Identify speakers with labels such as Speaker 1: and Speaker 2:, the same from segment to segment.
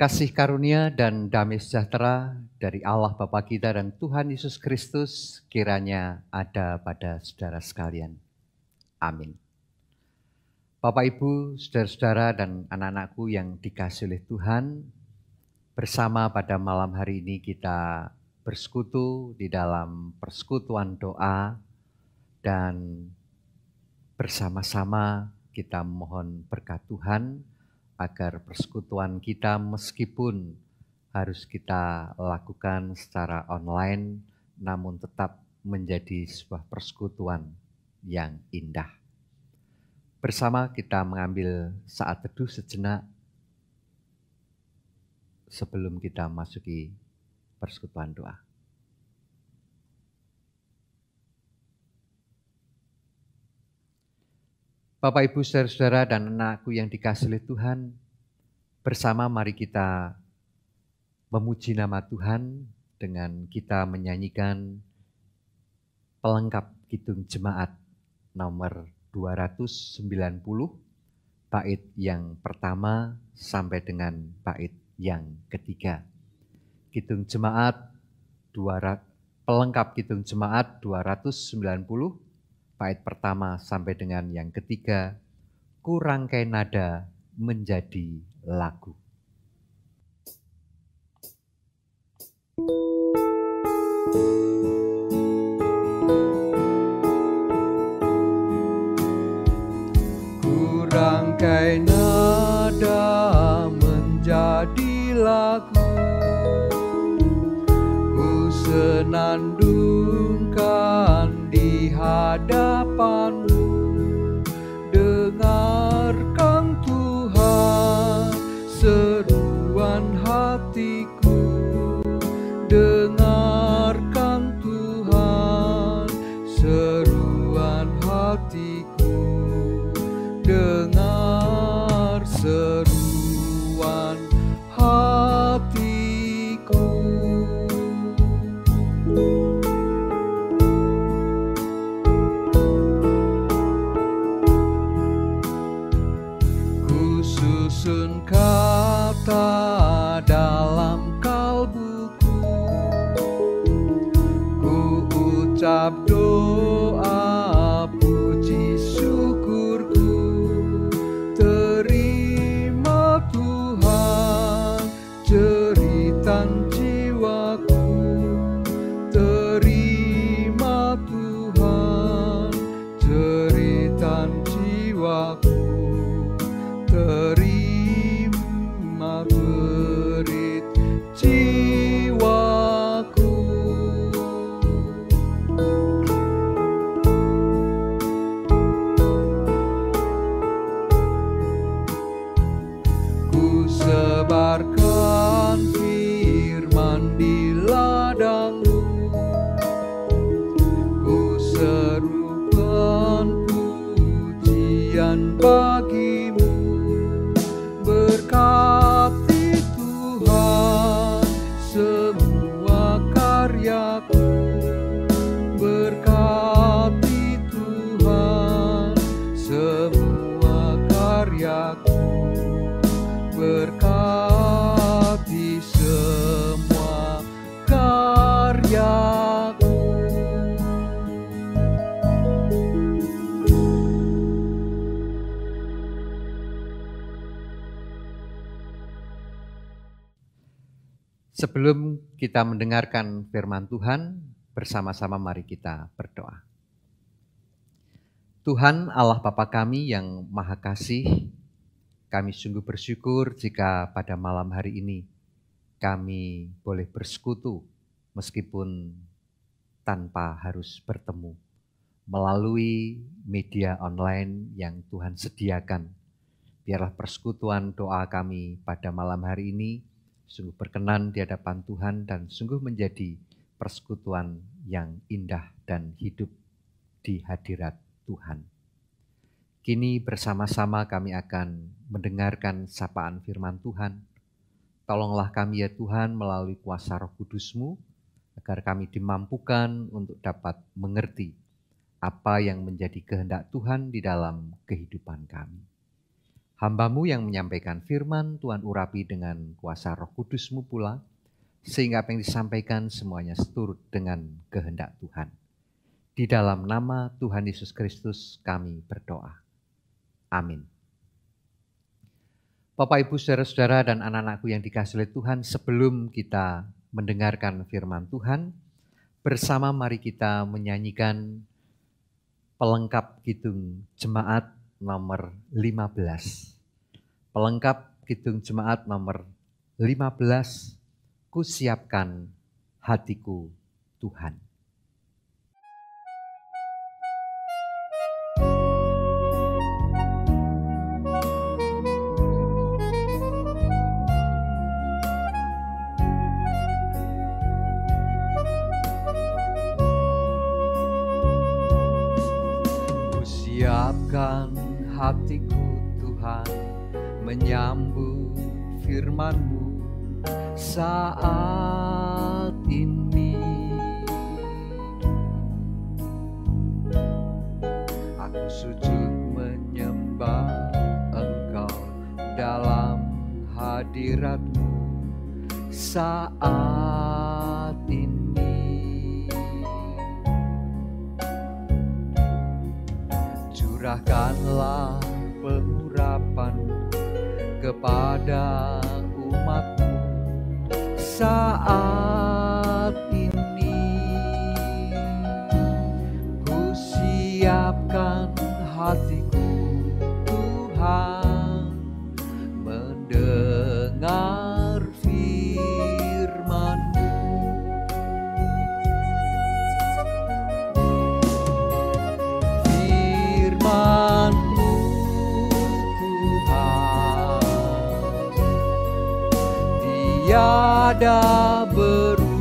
Speaker 1: Kasih karunia dan damai sejahtera dari Allah Bapa kita dan Tuhan Yesus Kristus kiranya ada pada saudara sekalian. Amin. Bapak, Ibu, saudara-saudara dan anak-anakku yang dikasihi oleh Tuhan, bersama pada malam hari ini kita bersekutu di dalam persekutuan doa dan bersama-sama kita mohon berkat Tuhan agar persekutuan kita meskipun harus kita lakukan secara online, namun tetap menjadi sebuah persekutuan yang indah. Bersama kita mengambil saat teduh sejenak sebelum kita masuki persekutuan doa. Bapak, Ibu, saudara-saudara dan anakku yang dikasihi oleh Tuhan, bersama mari kita memuji nama Tuhan dengan kita menyanyikan pelengkap Kidung Jemaat nomor 290, bait yang pertama sampai dengan bait yang ketiga. Kidung Jemaat pelengkap Kidung Jemaat 290, bait pertama sampai dengan yang ketiga, ku rangkai nada menjadi lagu. Ku rangkai nada menjadi lagu, ku senandungkan di hadapanmu. Dengarkan Tuhan seruan hatiku, dengarkan Tuhan seruan hatiku, dengar seruan hatiku. Susun kata dalam kalbuku, ku ucap doa puji syukurku. Terima Tuhan jeritan jiwaku, terima Tuhan jeritan jiwaku, terima berit jiwaku. Ku sebarkan firman di ladangmu, ku serukan pujian bagimu. Berkati Tuhan semua karyaku, berkati Tuhan semua karyaku, berkati semua karyaku. Sebelum kita mendengarkan firman Tuhan, bersama-sama mari kita berdoa. Tuhan Allah Bapa kami yang Maha Kasih, kami sungguh bersyukur jika pada malam hari ini kami boleh bersekutu meskipun tanpa harus bertemu. melalui media online yang Tuhan sediakan. Biarlah persekutuan doa kami pada malam hari ini sungguh berkenan di hadapan Tuhan dan sungguh menjadi persekutuan yang indah dan hidup di hadirat Tuhan. Kini bersama-sama kami akan mendengarkan sapaan firman Tuhan. Tolonglah kami ya Tuhan melalui kuasa Roh Kudus-Mu, agar kami dimampukan untuk dapat mengerti apa yang menjadi kehendak Tuhan di dalam kehidupan kami. Hamba-Mu yang menyampaikan firman, Tuhan urapi dengan kuasa Roh Kudus-Mu pula, sehingga apa yang disampaikan semuanya seturut dengan kehendak Tuhan. Di dalam nama Tuhan Yesus Kristus kami berdoa. Amin. Bapak, Ibu, saudara-saudara, dan anak-anakku yang dikasihi oleh Tuhan, sebelum kita mendengarkan firman Tuhan, bersama mari kita menyanyikan pelengkap kidung jemaat nomor 15. Pelengkap kidung jemaat nomor 15, Kusiapkan hatiku Tuhan. Siapkan hatiku Tuhan, menyambut firman-Mu saat ini. Aku sujud menyembah Engkau dalam hadirat-Mu saat ini. Curahkanlah pengurapan kepada umat-Mu saat ini. Ku siapkan hatiku Tuhan, mendengar firman-Mu. Firman-Mu Tuhan, tiada berubah.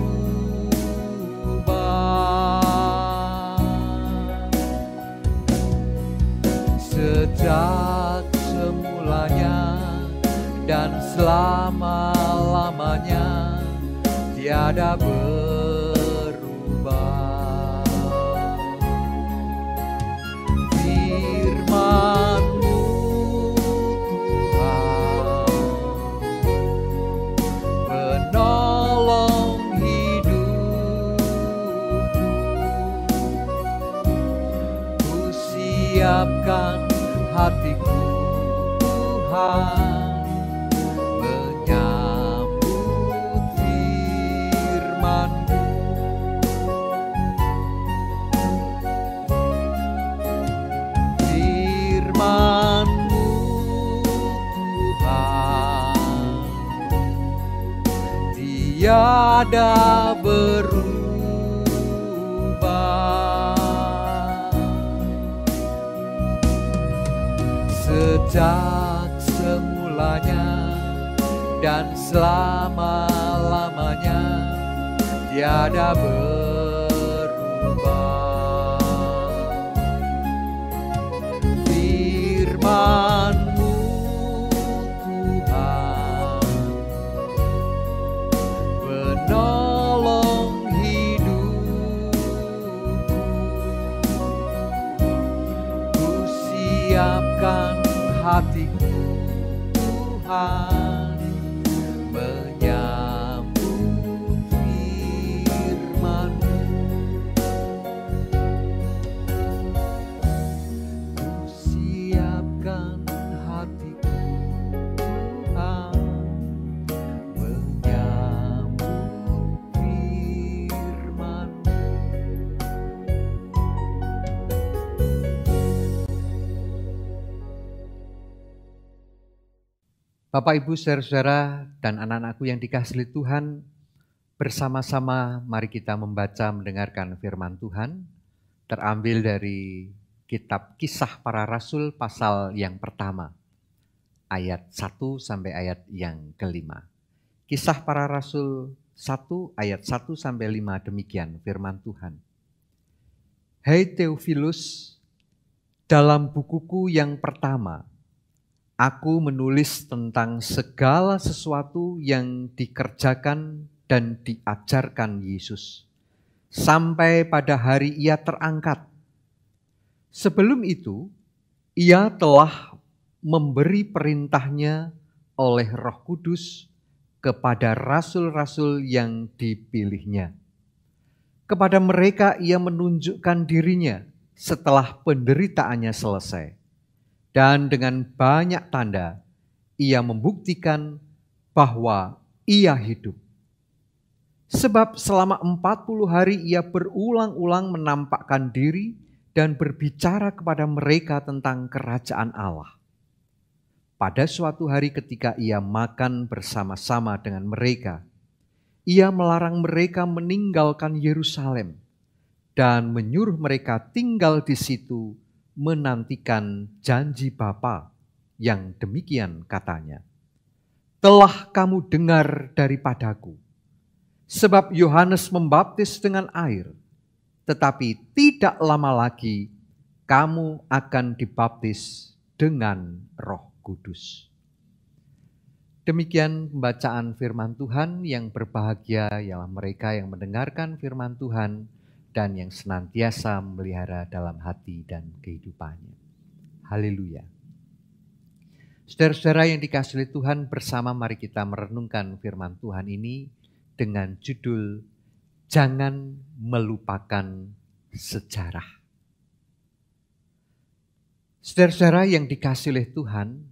Speaker 1: Sejak semulanya dan selama-lamanya tiada berubah. Firman-Mu Tuhan, penolong hidupku. Ku siapkan hatiku Tuhan, menyambut firman-Mu. Firman-Mu Tuhan, tiada berubah. Sejak semulanya dan selama-lamanya tiada berubah. Firman-Mu Tuhan, penolong hidupku. Ku siapkan hatiku Tuhan, menyambut firman-Mu. Ku siapkan hatiku Tuhan, menyambut firman-Mu. Bapak, Ibu, saudara-saudara, dan anak-anakku yang dikasihi Tuhan, bersama-sama mari kita membaca mendengarkan firman Tuhan terambil dari kitab Kisah Para Rasul pasal yang pertama, ayat 1 sampai ayat yang kelima. Kisah Para Rasul 1 ayat 1 sampai 5 demikian firman Tuhan. Hai Theophilus, dalam bukuku yang pertama, aku menulis tentang segala sesuatu yang dikerjakan dan diajarkan Yesus, sampai pada hari ia terangkat. Sebelum itu, ia telah memberi perintahnya oleh Roh Kudus kepada rasul-rasul yang dipilihnya. Kepada mereka ia menunjukkan dirinya setelah penderitaannya selesai. Dan dengan banyak tanda, ia membuktikan bahwa ia hidup. Sebab selama 40 hari ia berulang-ulang menampakkan diri dan berbicara kepada mereka tentang kerajaan Allah. Pada suatu hari ketika ia makan bersama-sama dengan mereka, ia melarang mereka meninggalkan Yerusalem dan menyuruh mereka tinggal di situ menantikan janji Bapa yang demikian katanya. Telah kamu dengar daripadaku, sebab Yohanes membaptis dengan air, tetapi tidak lama lagi kamu akan dibaptis dengan Roh Kudus. Demikian pembacaan firman Tuhan. Yang berbahagia ialah mereka yang mendengarkan firman Tuhan dan yang senantiasa memelihara dalam hati dan kehidupannya. Haleluya. Saudara-saudara yang dikasihi Tuhan, bersama mari kita merenungkan firman Tuhan ini dengan judul Jangan Melupakan Sejarah. Saudara-saudara yang dikasihi Tuhan,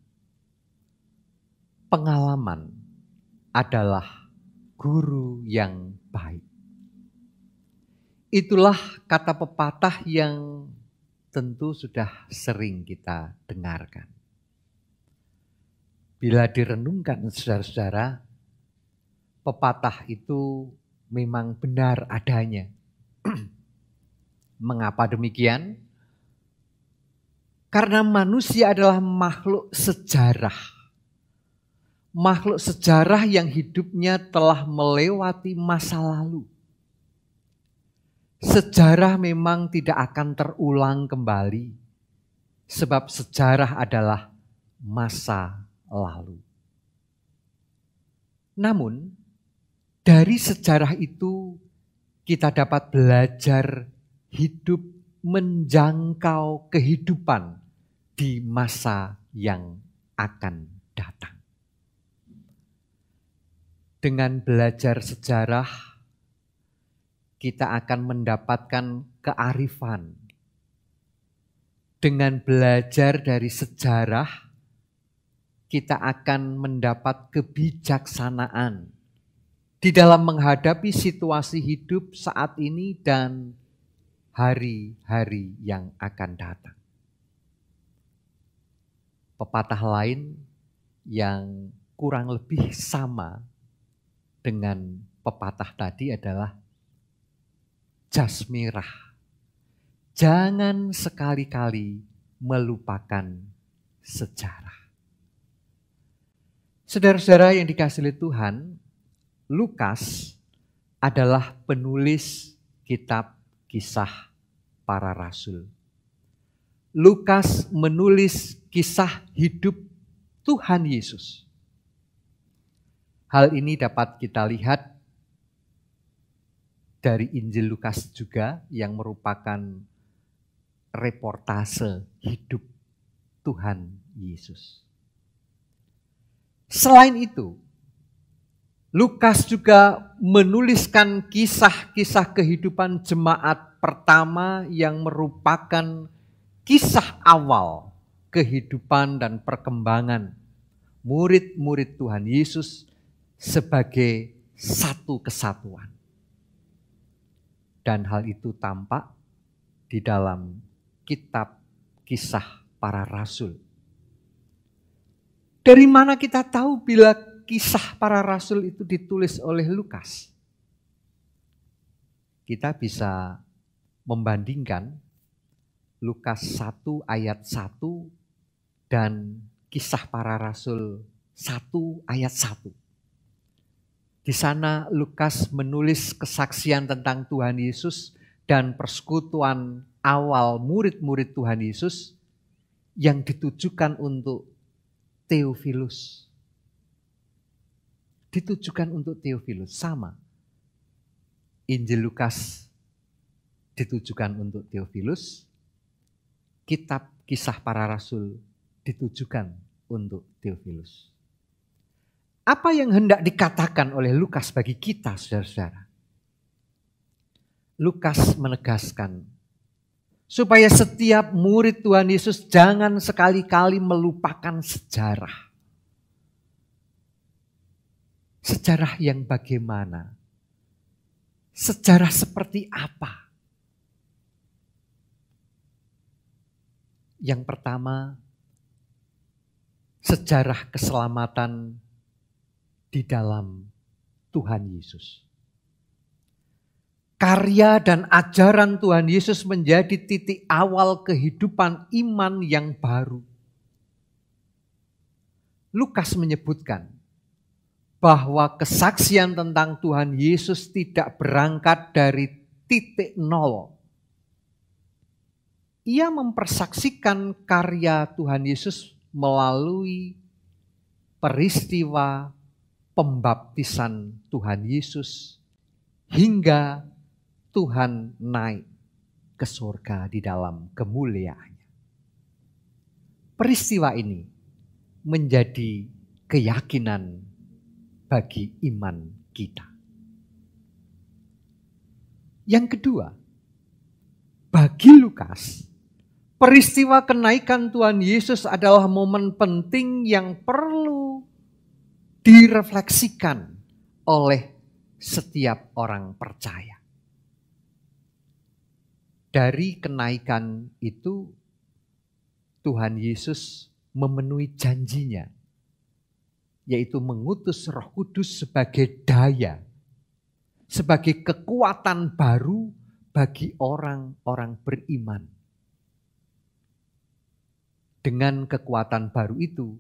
Speaker 1: pengalaman adalah guru yang baik. Itulah kata pepatah yang tentu sudah sering kita dengarkan. Bila direnungkan saudara-saudara, pepatah itu memang benar adanya. Mengapa demikian? Karena manusia adalah makhluk sejarah. Makhluk sejarah yang hidupnya telah melewati masa lalu. Sejarah memang tidak akan terulang kembali, sebab sejarah adalah masa lalu. Namun, dari sejarah itu kita dapat belajar hidup menjangkau kehidupan di masa yang akan datang. Dengan belajar sejarah, kita akan mendapatkan kearifan. Dengan belajar dari sejarah, kita akan mendapat kebijaksanaan di dalam menghadapi situasi hidup saat ini dan hari-hari yang akan datang. Pepatah lain yang kurang lebih sama dengan pepatah tadi adalah jas merah. Jangan sekali-kali melupakan sejarah. Saudara-saudara yang dikasihi Tuhan, Lukas adalah penulis kitab Kisah Para Rasul. Lukas menulis kisah hidup Tuhan Yesus. Hal ini dapat kita lihat dari Injil Lukas juga, yang merupakan reportase hidup Tuhan Yesus. Selain itu, Lukas juga menuliskan kisah-kisah kehidupan jemaat pertama yang merupakan kisah awal kehidupan dan perkembangan murid-murid Tuhan Yesus sebagai satu kesatuan. Dan hal itu tampak di dalam kitab Kisah Para Rasul. Dari mana kita tahu bila Kisah Para Rasul itu ditulis oleh Lukas? Kita bisa membandingkan Lukas 1 ayat 1 dan Kisah Para Rasul 1 ayat 1. Di sana Lukas menulis kesaksian tentang Tuhan Yesus dan persekutuan awal murid-murid Tuhan Yesus yang ditujukan untuk Theophilus. Ditujukan untuk Theophilus, sama. Injil Lukas ditujukan untuk Theophilus, kitab Kisah Para Rasul ditujukan untuk Theophilus. Apa yang hendak dikatakan oleh Lukas bagi kita, saudara-saudara? Lukas menegaskan supaya setiap murid Tuhan Yesus jangan sekali-kali melupakan sejarah. Sejarah yang bagaimana? Sejarah seperti apa? Yang pertama, sejarah keselamatan di dalam Tuhan Yesus. Karya dan ajaran Tuhan Yesus menjadi titik awal kehidupan iman yang baru. Lukas menyebutkan bahwa kesaksian tentang Tuhan Yesus tidak berangkat dari titik nol. Ia mempersaksikan karya Tuhan Yesus melalui peristiwa pembaptisan Tuhan Yesus hingga Tuhan naik ke surga di dalam kemuliaannya. Peristiwa ini menjadi keyakinan bagi iman kita. Yang kedua, bagi Lukas, peristiwa kenaikan Tuhan Yesus adalah momen penting yang perlu direfleksikan oleh setiap orang percaya. Dari kenaikan itu, Tuhan Yesus memenuhi janjinya, yaitu mengutus Roh Kudus sebagai daya, sebagai kekuatan baru bagi orang-orang beriman. Dengan kekuatan baru itu,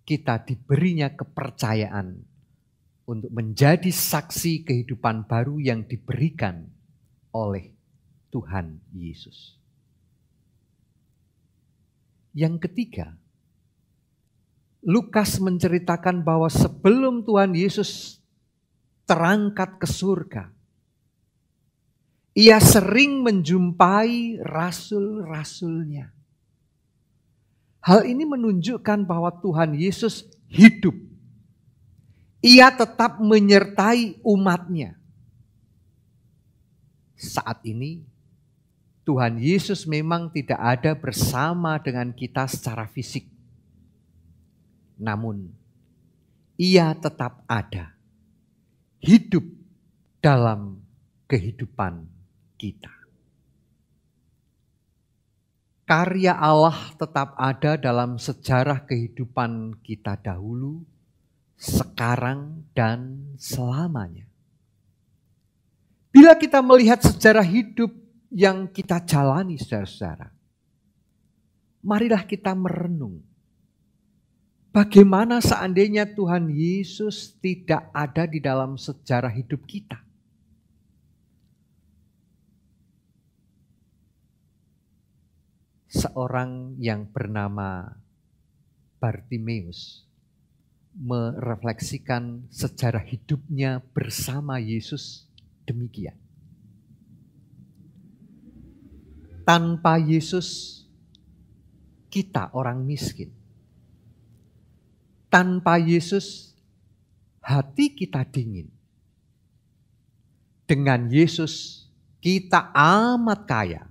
Speaker 1: kita diberinya kepercayaan untuk menjadi saksi kehidupan baru yang diberikan oleh Tuhan Yesus. Yang ketiga, Lukas menceritakan bahwa sebelum Tuhan Yesus terangkat ke surga, ia sering menjumpai rasul-rasulnya. Hal ini menunjukkan bahwa Tuhan Yesus hidup. Ia tetap menyertai umatnya. Saat ini Tuhan Yesus memang tidak ada bersama dengan kita secara fisik. Namun ia tetap ada, hidup dalam kehidupan kita. Karya Allah tetap ada dalam sejarah kehidupan kita dahulu, sekarang, dan selamanya. Bila kita melihat sejarah hidup yang kita jalani, saudara-saudara, marilah kita merenung. Bagaimana seandainya Tuhan Yesus tidak ada di dalam sejarah hidup kita? Seorang yang bernama Bartimeus merefleksikan sejarah hidupnya bersama Yesus demikian. Tanpa Yesus, kita orang miskin. Tanpa Yesus, hati kita dingin. Dengan Yesus, kita amat kaya.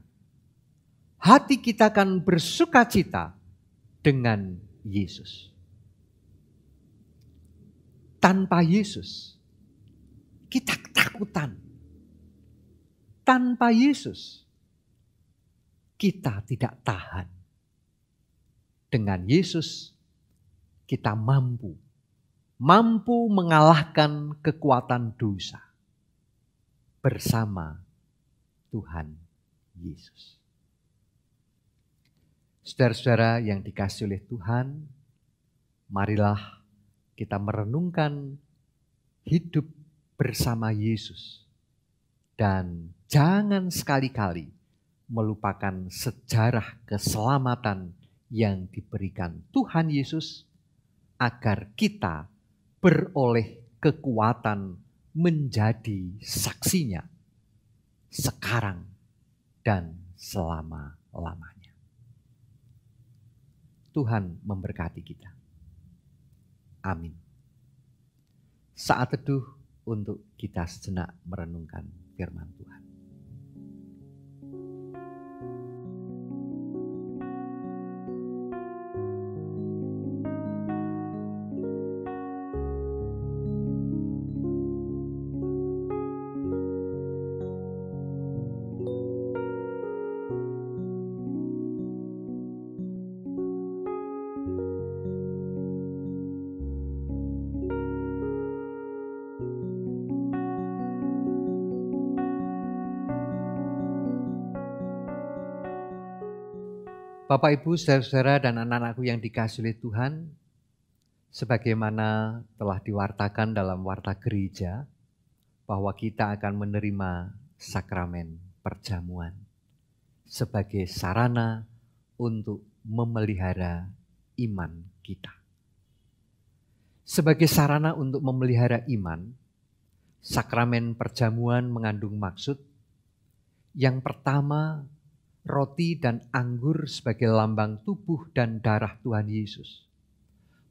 Speaker 1: Hati kita akan bersukacita dengan Yesus. Tanpa Yesus, kita ketakutan. Tanpa Yesus, kita tidak tahan. Dengan Yesus, kita mampu mengalahkan kekuatan dosa bersama Tuhan Yesus. Saudara-saudara yang dikasihi oleh Tuhan, marilah kita merenungkan hidup bersama Yesus. Dan jangan sekali-kali melupakan sejarah keselamatan yang diberikan Tuhan Yesus agar kita beroleh kekuatan menjadi saksinya sekarang dan selama-lamanya. Tuhan memberkati kita. Amin. Saat teduh untuk kita sejenak merenungkan firman Tuhan. Bapak, Ibu, saudara-saudara dan anak-anakku yang dikasihi oleh Tuhan, sebagaimana telah diwartakan dalam warta gereja, bahwa kita akan menerima sakramen perjamuan sebagai sarana untuk memelihara iman kita. Sebagai sarana untuk memelihara iman, sakramen perjamuan mengandung maksud. Yang pertama, roti dan anggur sebagai lambang tubuh dan darah Tuhan Yesus.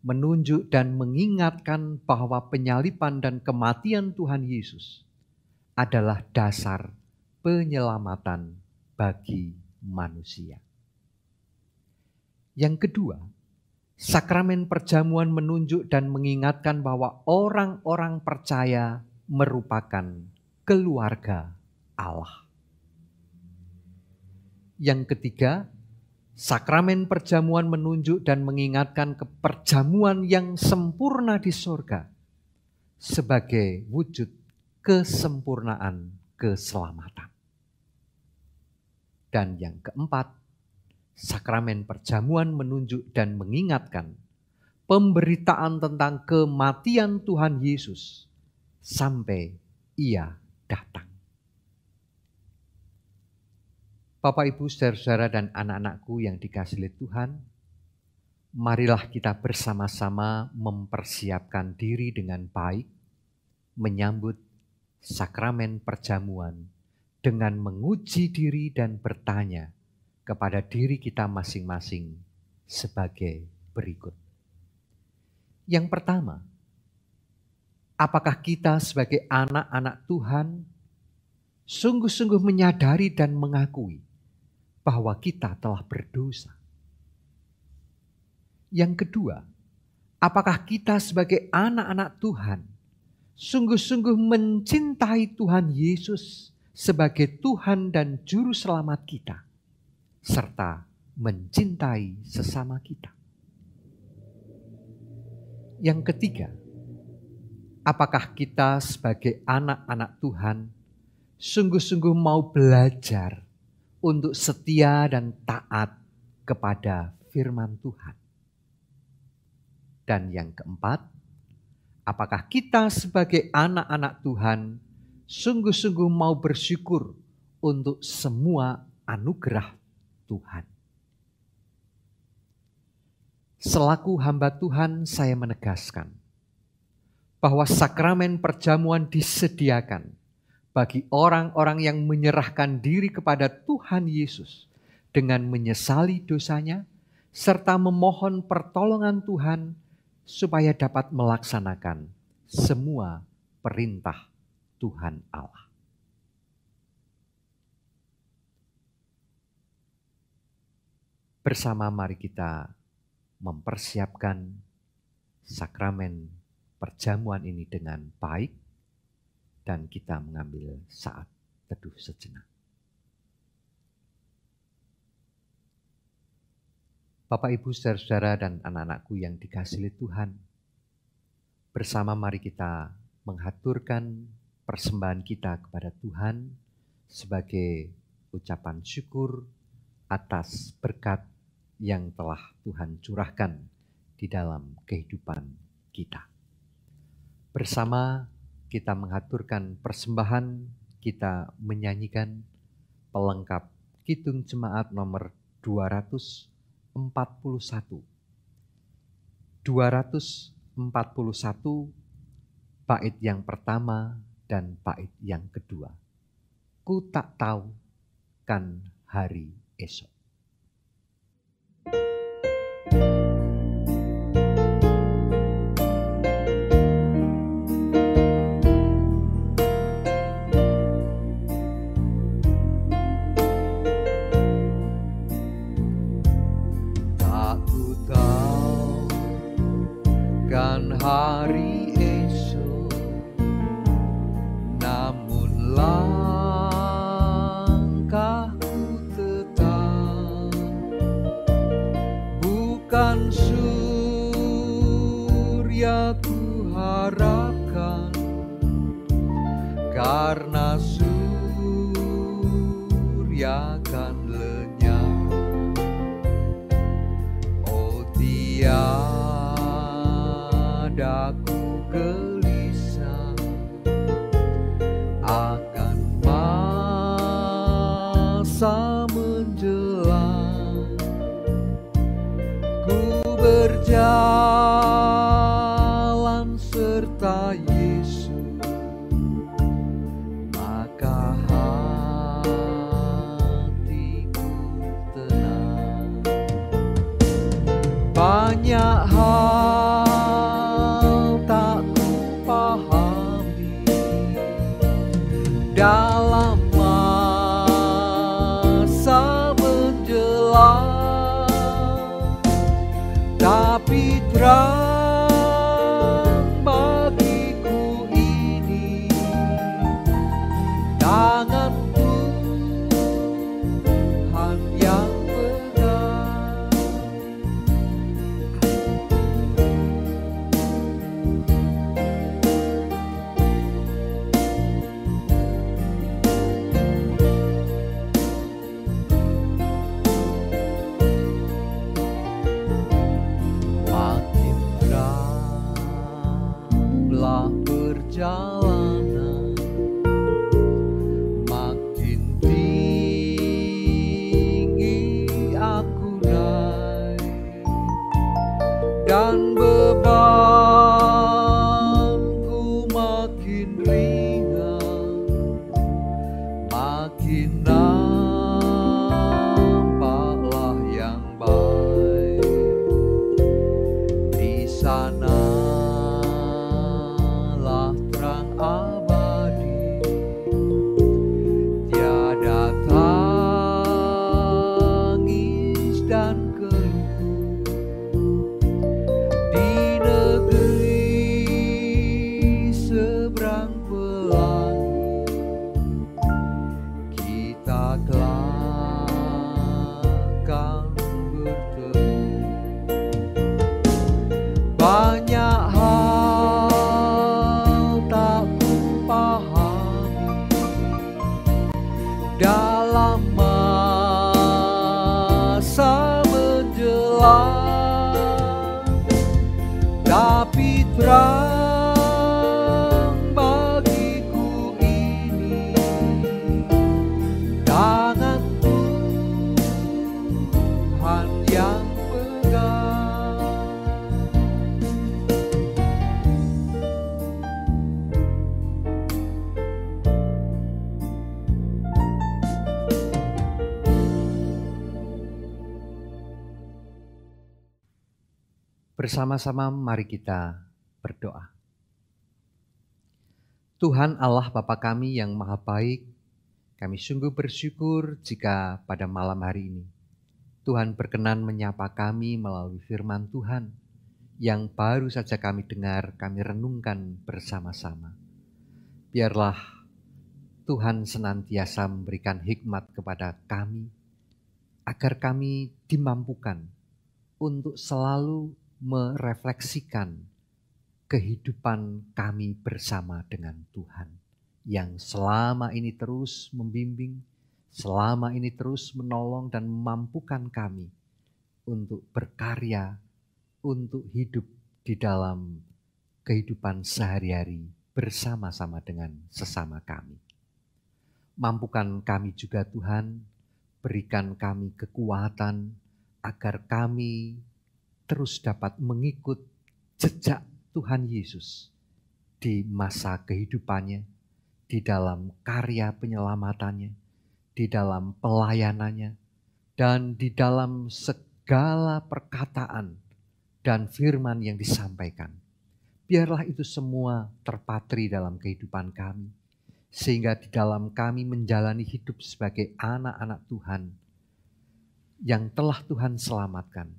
Speaker 1: Menunjuk dan mengingatkan bahwa penyaliban dan kematian Tuhan Yesus adalah dasar penyelamatan bagi manusia. Yang kedua, sakramen perjamuan menunjuk dan mengingatkan bahwa orang-orang percaya merupakan keluarga Allah. Yang ketiga, sakramen perjamuan menunjuk dan mengingatkan keperjamuan yang sempurna di surga sebagai wujud kesempurnaan keselamatan. Dan yang keempat, sakramen perjamuan menunjuk dan mengingatkan pemberitaan tentang kematian Tuhan Yesus sampai Ia datang. Bapak, Ibu, saudara-saudara dan anak-anakku yang dikasihi oleh Tuhan, marilah kita bersama-sama mempersiapkan diri dengan baik, menyambut sakramen perjamuan dengan menguji diri dan bertanya kepada diri kita masing-masing sebagai berikut. Yang pertama, apakah kita sebagai anak-anak Tuhan sungguh-sungguh menyadari dan mengakui bahwa kita telah berdosa? Yang kedua, apakah kita sebagai anak-anak Tuhan sungguh-sungguh mencintai Tuhan Yesus sebagai Tuhan dan Juru Selamat kita, serta mencintai sesama kita? Yang ketiga, apakah kita sebagai anak-anak Tuhan sungguh-sungguh mau belajar untuk setia dan taat kepada firman Tuhan? Dan yang keempat, apakah kita sebagai anak-anak Tuhan sungguh-sungguh mau bersyukur untuk semua anugerah Tuhan? Selaku hamba Tuhan, saya menegaskan bahwa sakramen perjamuan disediakan bagi orang-orang yang menyerahkan diri kepada Tuhan Yesus dengan menyesali dosanya, serta memohon pertolongan Tuhan supaya dapat melaksanakan semua perintah Tuhan Allah. Bersama mari kita mempersiapkan sakramen perjamuan ini dengan baik, dan kita mengambil saat teduh sejenak. Bapak, Ibu, saudara-saudara dan anak-anakku yang dikasihi Tuhan, bersama mari kita menghaturkan persembahan kita kepada Tuhan sebagai ucapan syukur atas berkat yang telah Tuhan curahkan di dalam kehidupan kita. Bersama kita mengaturkan persembahan, kita menyanyikan pelengkap Kidung Jemaat nomor 241. 241 bait yang pertama dan bait yang kedua. Ku tak tahu kan hari esok. Tak ku tahu kan hari esok, namun langkahku tetap bukan surya ku harapkan, karena surya kan lenyap. Oh, tiada ku gelisah akan masa menjelang. Ku berjalan serta Yesus, maka hatiku tenang. Banyak hal tak ku pahami dalam masa menjelang, tapi terang bagiku ini tangan Tuhan yang pegang. Makin teranglah perjalanan, makin tinggi aku naik, dan bebanku makin ringan, makin nampaklah yang baik. Di sanalah terang abadi, tiada tangis dan keluh. Di negeri seberang pelangi, kita kelak akan bertemu. Banyak hal tak ku pahami dalam masa menjelang, tapi terang bagiku ini tangan Tuhan yang pegang. Bersama-sama mari kita berdoa. Tuhan Allah Bapa kami yang maha baik, kami sungguh bersyukur jika pada malam hari ini Tuhan berkenan menyapa kami melalui firman Tuhan yang baru saja kami dengar, kami renungkan bersama-sama. Biarlah Tuhan senantiasa memberikan hikmat kepada kami, agar kami dimampukan untuk selalu merefleksikan kehidupan kami bersama dengan Tuhan yang selama ini terus membimbing, selama ini terus menolong dan memampukan kami untuk berkarya, untuk hidup di dalam kehidupan sehari-hari bersama-sama dengan sesama kami. Mampukan kami juga Tuhan, berikan kami kekuatan agar kami terus dapat mengikut jejak Tuhan Yesus di masa kehidupannya, di dalam karya penyelamatannya, di dalam pelayanannya, dan di dalam segala perkataan dan firman yang disampaikan. Biarlah itu semua terpatri dalam kehidupan kami, sehingga di dalam kami menjalani hidup sebagai anak-anak Tuhan yang telah Tuhan selamatkan.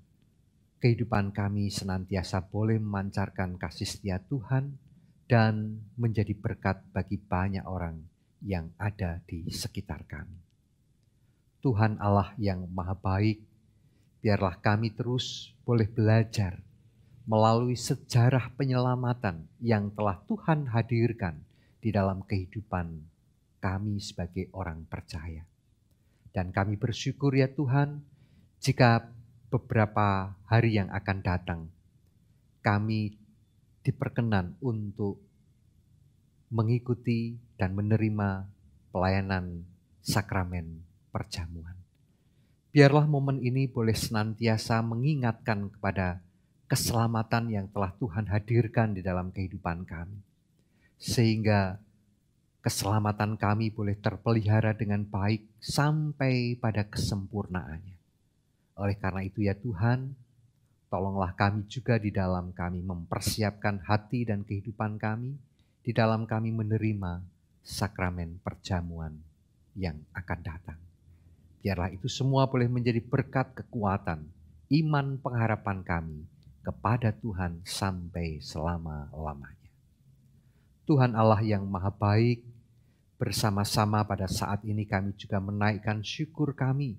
Speaker 1: Kehidupan kami senantiasa boleh memancarkan kasih setia Tuhan dan menjadi berkat bagi banyak orang yang ada di sekitar kami. Tuhan Allah yang Maha Baik, biarlah kami terus boleh belajar melalui sejarah penyelamatan yang telah Tuhan hadirkan di dalam kehidupan kami sebagai orang percaya. Dan kami bersyukur ya Tuhan, jika beberapa hari yang akan datang, kami diperkenan untuk mengikuti dan menerima pelayanan sakramen perjamuan. Biarlah momen ini boleh senantiasa mengingatkan kepada keselamatan yang telah Tuhan hadirkan di dalam kehidupan kami, sehingga keselamatan kami boleh terpelihara dengan baik sampai pada kesempurnaannya. Oleh karena itu ya Tuhan, tolonglah kami juga di dalam kami mempersiapkan hati dan kehidupan kami, di dalam kami menerima sakramen perjamuan yang akan datang. Biarlah itu semua boleh menjadi berkat kekuatan, iman pengharapan kami kepada Tuhan sampai selama-lamanya. Tuhan Allah yang Maha Baik, bersama-sama pada saat ini kami juga menaikkan syukur kami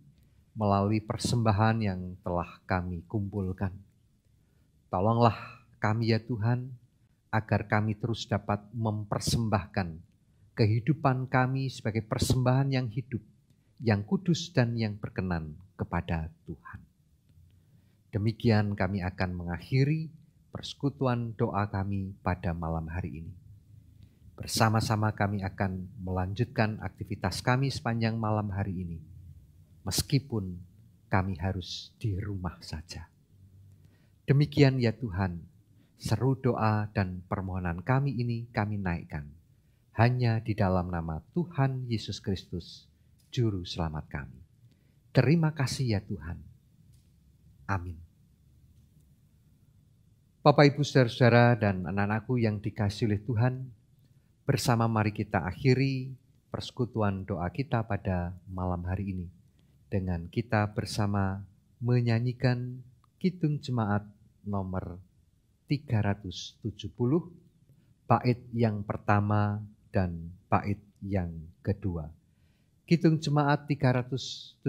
Speaker 1: melalui persembahan yang telah kami kumpulkan. Tolonglah kami ya Tuhan, agar kami terus dapat mempersembahkan kehidupan kami sebagai persembahan yang hidup, yang kudus dan yang berkenan kepada Tuhan. Demikian kami akan mengakhiri persekutuan doa kami pada malam hari ini. Bersama-sama kami akan melanjutkan aktivitas kami sepanjang malam hari ini, meskipun kami harus di rumah saja. Demikian ya Tuhan, seru doa dan permohonan kami ini kami naikkan hanya di dalam nama Tuhan Yesus Kristus, Juru Selamat kami. Terima kasih ya Tuhan. Amin. Bapak, Ibu, Saudara-saudara dan anak-anakku yang dikasihi oleh Tuhan, bersama mari kita akhiri persekutuan doa kita pada malam hari ini dengan kita bersama menyanyikan Kidung Jemaat nomor 370, bait yang pertama dan bait yang kedua. Kidung Jemaat 370,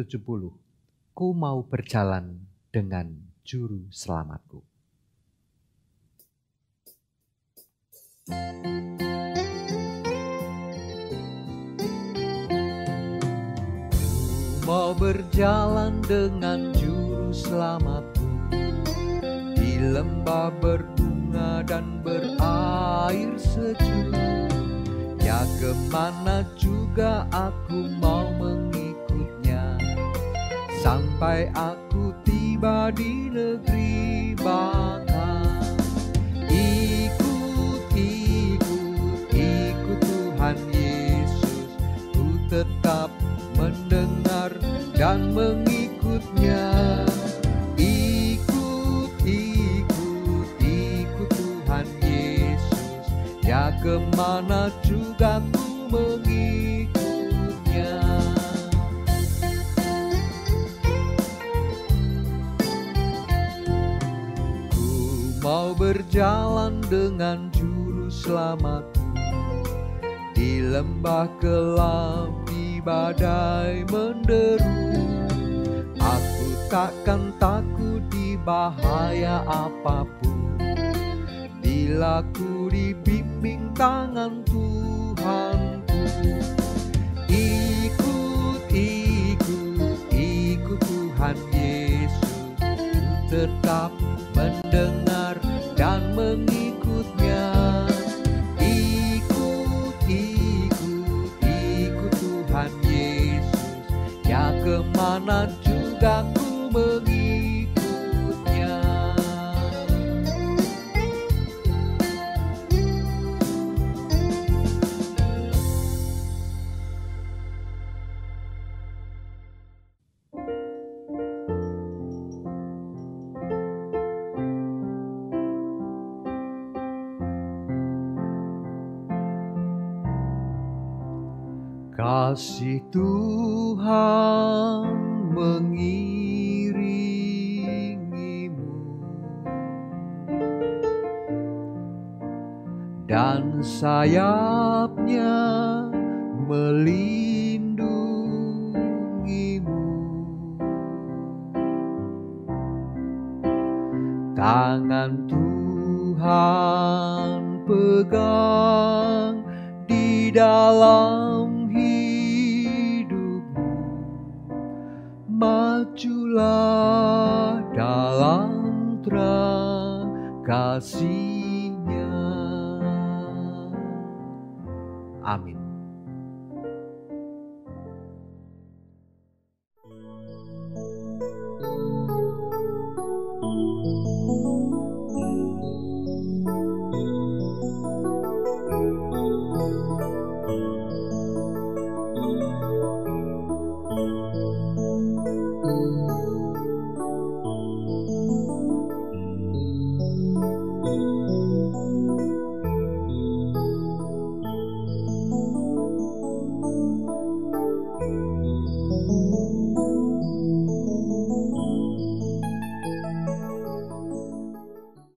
Speaker 1: Ku mau berjalan dengan Juru Selamatku. Mau berjalan dengan Juru Selamatku di lembah berbunga dan berair sejuk. Ya kemana juga aku mau mengikutnya, sampai aku tiba di negeri baka. Ikut Tuhan Yesus, ku tetap mendengar dan mengikutnya. Ikut Tuhan Yesus, ya kemana juga ku mengikutnya. Ku mau berjalan dengan Juru Selamatku di lembah kelam, badai menderu. Aku takkan takut di bahaya apapun, bila ku dibimbing tangan Tuhanku. Ikut Tuhan Yesus, tetap mendengar dan mengikutnya. Ikut Tuhan Yesus, ya kemana juga ku mengikutnya. Kasih Tuhan mengiringimu dan sayapnya melindungimu. Tangan Tuhan pegang di dalam hidupmu, majulah dalam terang kasih-Nya. Amin.